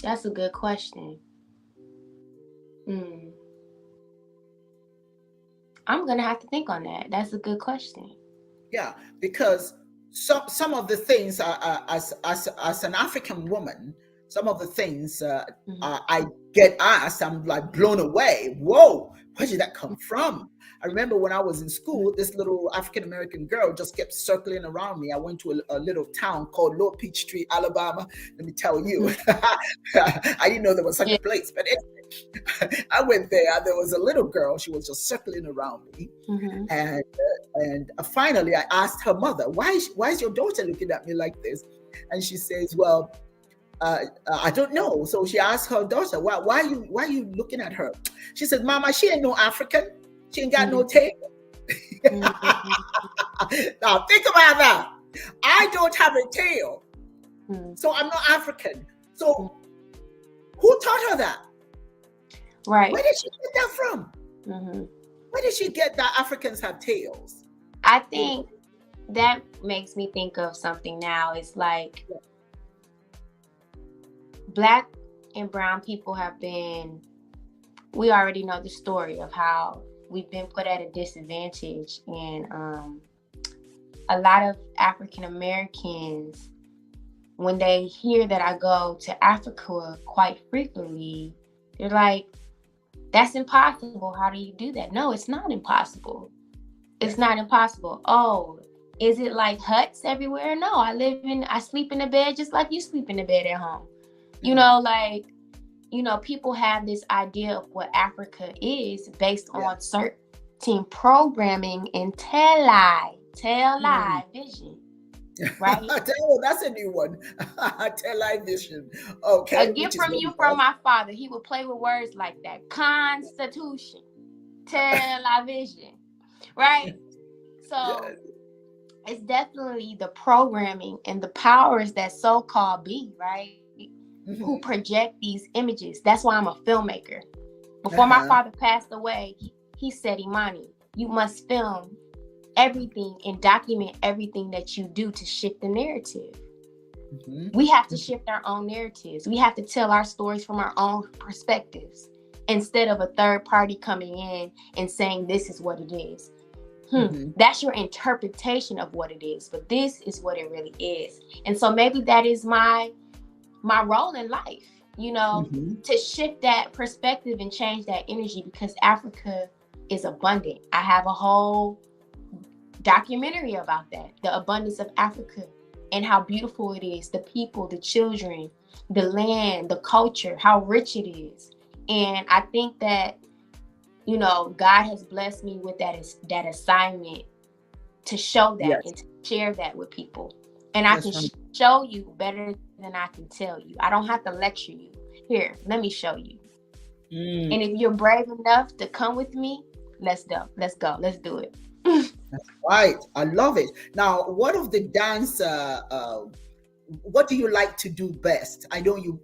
That's a good question. I'm going to have to think on that. That's a good question. Yeah, because some of the things are, as an African woman, some of the things I get asked, I'm like blown away. Whoa, where did that come from? I remember when I was in school, this little African American girl just kept circling around me. I went to a little town called Lower Peachtree, Alabama. Let me tell you, I didn't know there was such a place. But anyway, I went there. There was a little girl. She was just circling around me, and finally, I asked her mother, "Why is your daughter looking at me like this?" And she says, "Well, I don't know." So she asked her daughter, "Why are you looking at her?" She said, "Mama, she ain't no African. She ain't got no tail." Now think about that. I don't have a tail, so I'm not African. So who taught her that? Right. Where did she get that from? Where did she get that Africans have tails? I think that makes me think of something now. It's like Black and brown people we already know the story of how we've been put at a disadvantage. And a lot of African Americans, when they hear that I go to Africa quite frequently, they're like, "That's impossible. How do you do that?" No, it's not impossible. It's not impossible. Oh, is it like huts everywhere? No, I sleep in a bed just like you sleep in a bed at home. People have this idea of what Africa is based on certain programming and tell-lie. Television, right? That's a new one. Television. A Okay, which gift is from what you it from does. my father. He would play with words like that. Constitution, television, right? So Yes. it's definitely the programming and the powers that so-called be, right? Who Mm-hmm. project these images. That's why I'm a filmmaker. Before my Uh-huh. father passed away, he said, Imani, you must film everything and document everything that you do to shift the narrative. Mm-hmm. We have to shift our own narratives. We have to tell our stories from our own perspectives instead of a third party coming in and saying this is what it is. Mm-hmm. That's your interpretation of what it is, but this is what it really is. And so maybe that is my role in life, Mm-hmm. to shift that perspective and change that energy, because Africa is abundant. I have a whole documentary about that, the abundance of Africa and how beautiful it is, the people, the children, the land, the culture, how rich it is. And I think that, God has blessed me with that assignment to show that Yes, and to share that with people. And I can that's right. show you better than I can tell you. I don't have to lecture you. Here, let me show you. Mm, And if you're brave enough to come with me, let's go. Let's go. Let's do it. that's right. I love it. Now, what of the dance? What do you like to do best? I know you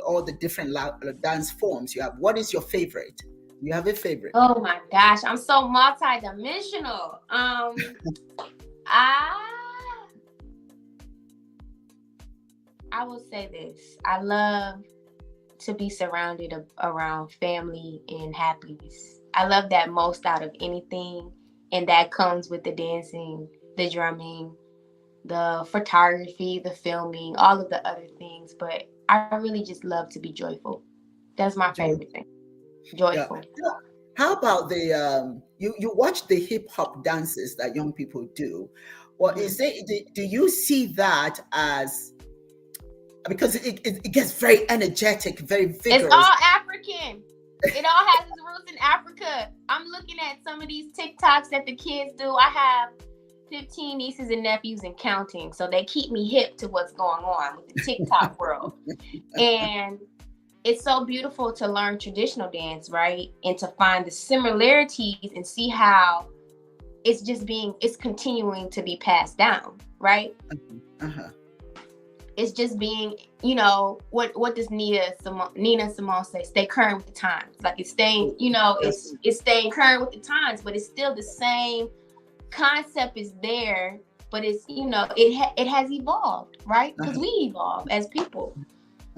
all the different dance forms you have. What is your favorite? You have a favorite? Oh my gosh, I'm so multi-dimensional. I I will say this. I love to be surrounded around family and happiness. I love that most out of anything, and that comes with the dancing, the drumming, the photography, the filming, all of the other things. But I really just love to be joyful. That's my Joy. favorite thing. Yeah. Joyful. How about the you watch the hip hop dances that young people do? Or Mhm. is it do you see that as, because it gets very energetic, very It's vigorous? all African. It all has its roots in Africa. I'm looking at some of these TikToks that the kids do. I have 15 nieces and nephews and counting, so they keep me hip to what's going on with the TikTok world. And it's so beautiful to learn traditional dance, right? And to find the similarities and see how it's continuing to be passed down, right? Uh-huh. It's just being, what does Nina Simone say? Stay current with the times. Like it's staying, That's it's staying current with the times, but it's still the same concept is there, but it's, it has evolved, right? Because uh-huh. we evolve as people.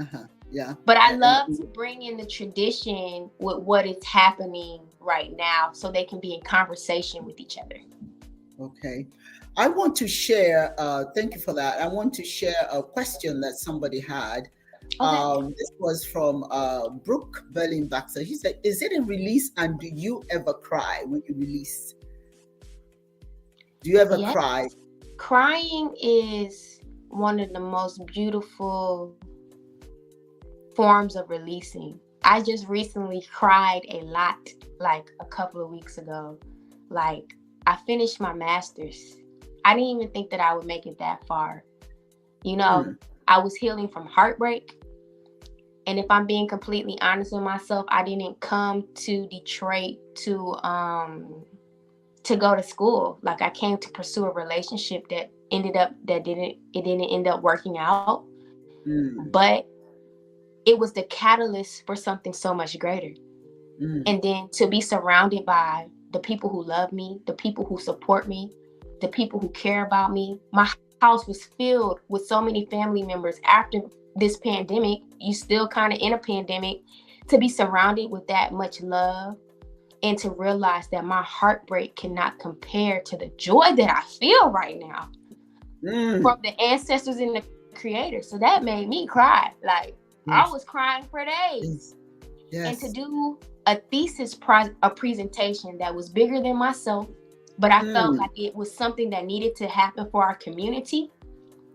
Uh-huh. Yeah. But I And love to bring in the tradition with what is happening right now so they can be in conversation with each other. okay. I want to share, thank you for that. I want to share a question that somebody had. Okay. This was from Brooke Berlin Baxter. She said, is it a release, and do you ever cry when you release? Do you ever Yes. cry? Crying is one of the most beautiful forms of releasing. I just recently cried a lot, like a couple of weeks ago. Like, I finished my master's. I didn't even think that I would make it that far. I was healing from heartbreak. And if I'm being completely honest with myself, I didn't come to Detroit to go to school. Like, I came to pursue a relationship that didn't end up working out. Mm, But it was the catalyst for something so much greater. mm, And then to be surrounded by the people who love me, the people who support me, the people who care about me. My house was filled with so many family members after this pandemic. You still kind of in a pandemic. To be surrounded with that much love and to realize that my heartbreak cannot compare to the joy that I feel right now from the ancestors and the creator. So that made me cry. Like, I yes, was crying for days. yes, And to yes. do a thesis a presentation that was bigger than myself, but I felt like it was something that needed to happen for our community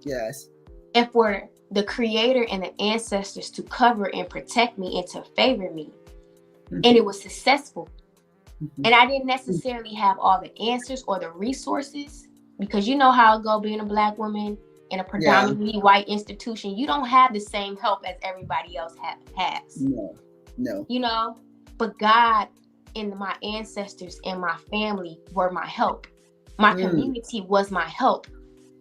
Yes. and for the creator and the ancestors to cover and protect me and to favor me. And it was successful. And I didn't necessarily have all the answers or the resources, because you know how it go being a Black woman in a Yeah. predominantly white institution. You don't have the same help as everybody else has. No. No. You know, but God and my ancestors and my family were my help. My community was my help.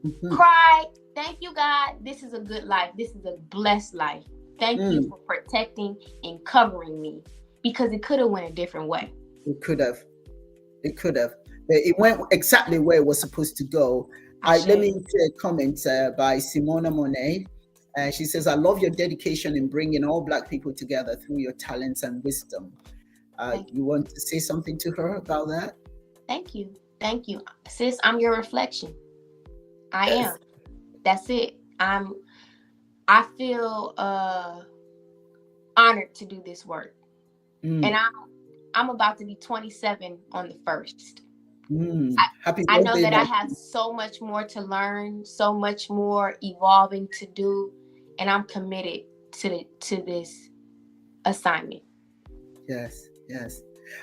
Mm-hmm. Cry, thank you, God. This is a good life. This is a blessed life. Thank you for protecting and covering me, because it could have went a different way. It could have. It could have. It went exactly where it was supposed to go. Let me share a comment by Simona Monet. She says, I love your dedication in bringing all Black people together through your talents and wisdom. You want to say something to her about that? Thank you. Thank you. Sis, I'm your reflection. I am. That's it. I feel honored to do this work. And I'm about to be 27 on the 1st. Happy birthday. I know that I have so much more to learn, so much more evolving to do, and I'm committed to this assignment. Yes.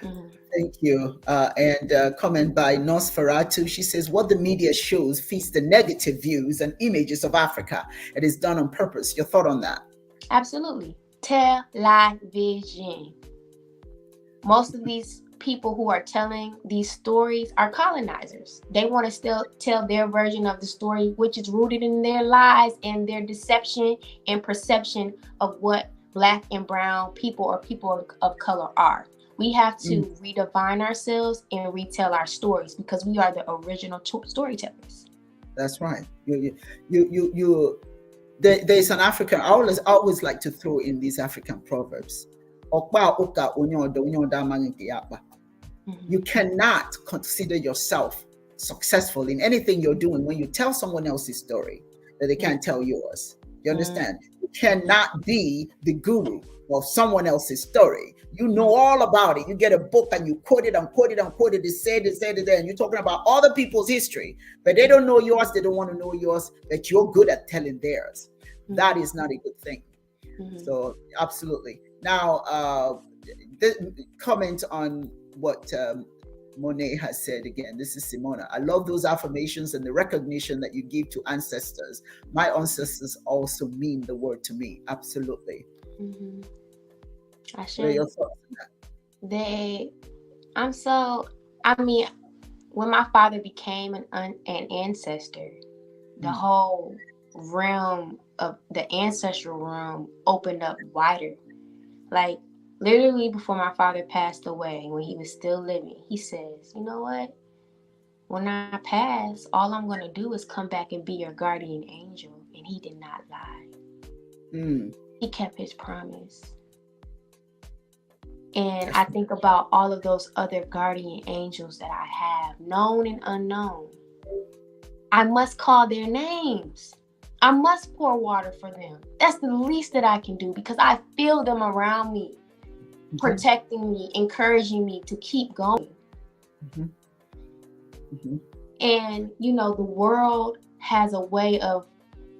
Thank you. And comment by Nosferatu. She says, what the media shows feeds the negative views and images of Africa. It is done on purpose. Your thought on that? Absolutely. Television. Most of these people who are telling these stories are colonizers. They want to still tell their version of the story, which is rooted in their lies and their deception and perception of what Black and brown people or people of color are. We have to redefine ourselves and retell our stories, because we are the original storytellers. That's right. There's an African. I always like to throw in these African proverbs. You cannot consider yourself successful in anything you're doing when you tell someone else's story that they can't tell yours. You understand? You cannot be the guru of someone else's story. You know all about it. You get a book and you quote it and quote it and quote it. It said it, and you're talking about other people's history, but they don't know yours. They don't want to know yours, but you're good at telling theirs. That is not a good thing. So absolutely. Now, comment on what Monet has said again. This is Simona. I love those affirmations and the recognition that you give to ancestors. My ancestors also mean the word to me. Absolutely. I What are your thoughts on that? When my father became an ancestor, the whole realm of the ancestral realm opened up wider. Like, literally before my father passed away, when he was still living, he says, you know what? When I pass, all I'm going to do is come back and be your guardian angel. And he did not lie. He kept his promise. And I think about all of those other guardian angels that I have, known and unknown. I must call their names. I must pour water for them. That's the least that I can do, because I feel them around me, protecting me, encouraging me to keep going. And, you know, the world has a way of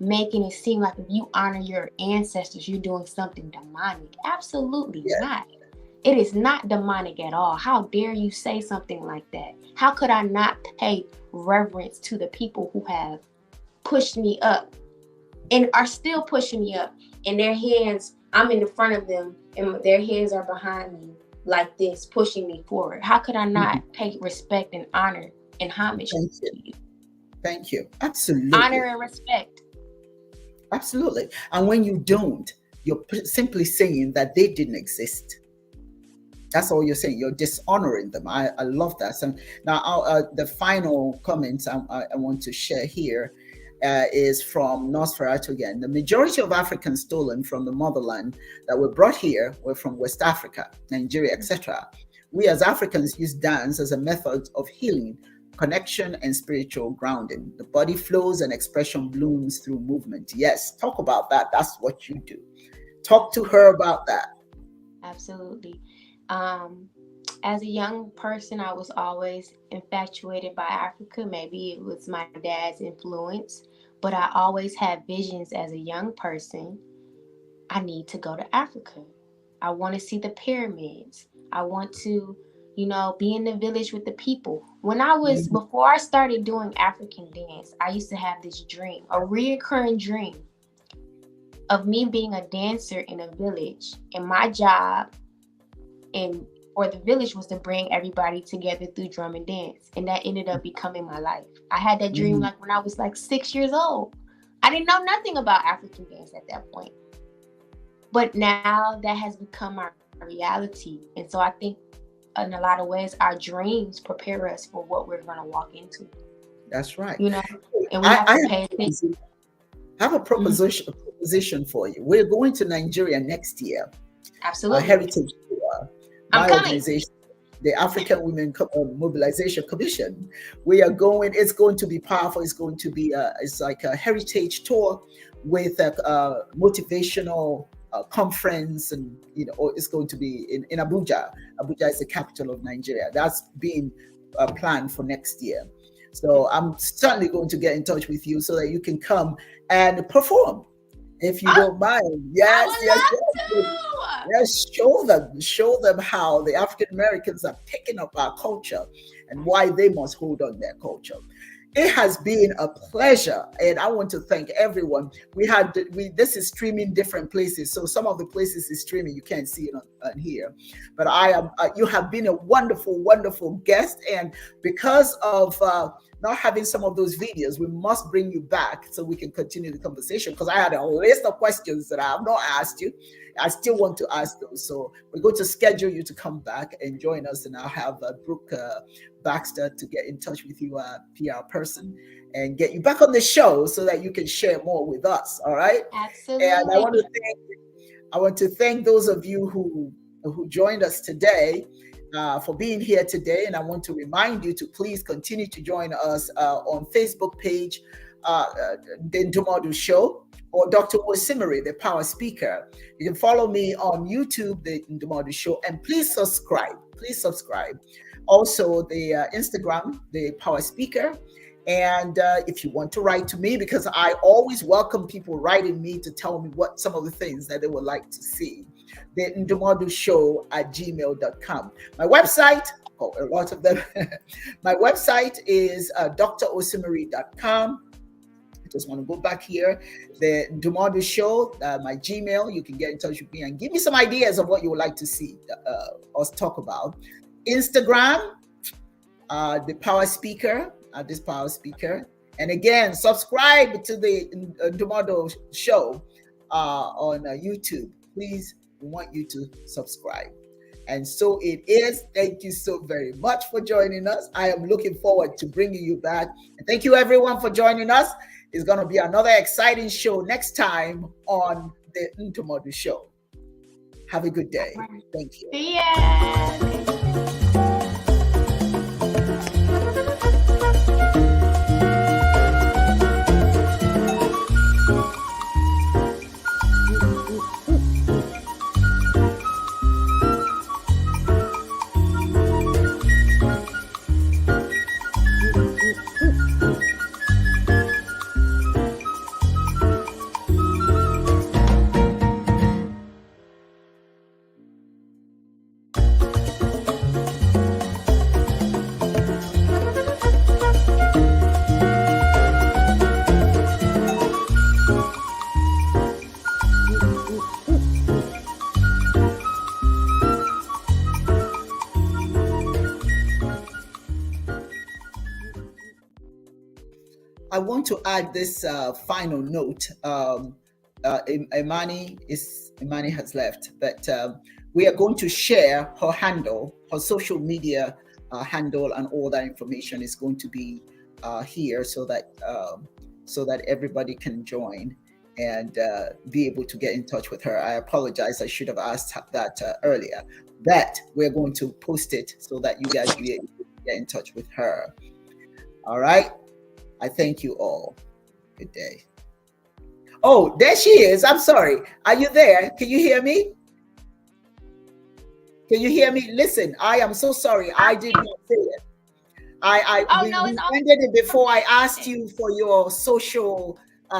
making it seem like if you honor your ancestors, you're doing something demonic. Absolutely not. It is not demonic at all. How dare you say something like that? How could I not pay reverence to the people who have pushed me up and are still pushing me up? And their hands, I'm in the front of them, and their hands are behind me like this, pushing me forward. How could I not pay respect and honor and homage to you? Thank you. Absolutely. Honor and respect. Absolutely. And when you don't, you're simply saying that they didn't exist. That's all you're saying. You're dishonoring them. I love that. So now the final comments I want to share here is from Nosferatu again. The majority of Africans stolen from the motherland that were brought here were from West Africa, Nigeria, etc. We as Africans use dance as a method of healing, connection, and spiritual grounding. The body flows and expression blooms through movement. Yes, talk about that. That's what you do. Talk to her about that. Absolutely. As a young person, I was always infatuated by Africa. Maybe it was my dad's influence, but I always had visions as a young person. I need to go to Africa. I want to see the pyramids. I want to, be in the village with the people. Before I started doing African dance, I used to have this dream, a reoccurring dream of me being a dancer in a village, and my job for the village was to bring everybody together through drum and dance, and that ended up becoming my life. I had that dream like when I was like 6 years old. I didn't know nothing about African dance at that point, but now that has become our reality. And so I think in a lot of ways our dreams prepare us for what we're going to walk into. That's right. And we have to pay attention. I have a proposition for you. We're going to Nigeria next year. Absolutely. A heritage tour. My organization, the African Women Mobilization Commission. We are going. It's going to be powerful. It's going to be it's like a heritage tour with a motivational conference, and it's going to be in Abuja. Abuja is the capital of Nigeria. That's being planned for next year. So I'm certainly going to get in touch with you so that you can come and perform, if you don't mind. Yes. Show them how the African Americans are picking up our culture and why they must hold on their culture. It has been a pleasure, and I want to thank everyone. This is streaming different places, so some of the places is streaming. You can't see it on here, but you have been a wonderful, wonderful guest, and because of not having some of those videos, we must bring you back so we can continue the conversation, because I had a list of questions that I have not asked you. I still want to ask those, so we're going to schedule you to come back and join us, and I'll have Brooke Baxter to get in touch with you, PR person, and get you back on the show so that you can share more with us. All right. Absolutely. And I want to thank those of you who joined us today for being here today. And I want to remind you to please continue to join us on Facebook page, The Ndumodu Show, or Dr. Osimiri, the Power Speaker. You can follow me on YouTube, The Ndumodu Show, and please subscribe. Please subscribe. Also, the Instagram, The Power Speaker. And if you want to write to me, because I always welcome people writing me to tell me what some of the things that they would like to see, the ndumadushow@gmail.com. My website, a lot of them, my website is drosimiri.com. I just want to go back here, the Ndumodu Show, my Gmail. You can get in touch with me and give me some ideas of what you would like to see us talk about. Instagram, the Power Speaker, this Power Speaker. And again, subscribe to the Ndumodu Show on YouTube. Please, we want you to subscribe. And so it is. Thank you so very much for joining us. I am looking forward to bringing you back. And thank you everyone for joining us. It's going to be another exciting show next time on the Ndumodu Show. Have a good day. Thank you. Yeah. I want to add this final note. Imani has left, but we are going to share her handle, her social media handle, and all that information is going to be here so that everybody can join and be able to get in touch with her. I apologize. I should have asked that earlier. But we're going to post it so that you guys be able to get in touch with her. All right. I thank you all. Good day. Oh, there she is. I'm sorry. Are you there? Can you hear me? Can you hear me? Listen, I am so sorry. I did not say it. We ended it before I asked you for your social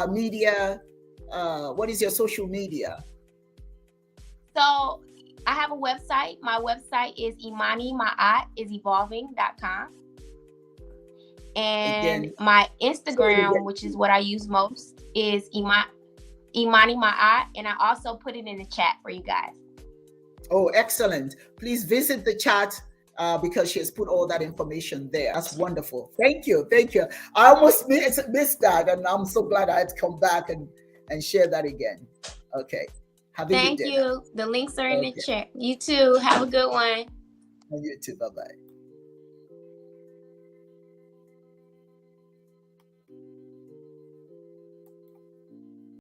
media. What is your social media? So I have a website. My website is Imani Ma'at is evolving.com. And Again, my say it Instagram, again, which is please. what I use most, is Imani Ma'at. And I also put it in the chat for you guys. Oh, excellent. Please visit the chat because she has put all that information there. That's wonderful. Thank you. Thank you. I almost missed that, and I'm so glad I had to come back and share that again. Okay. Have a good Thank day now. you. The links are in the Okay. chat. You too. Have a good one. And you too. Bye-bye.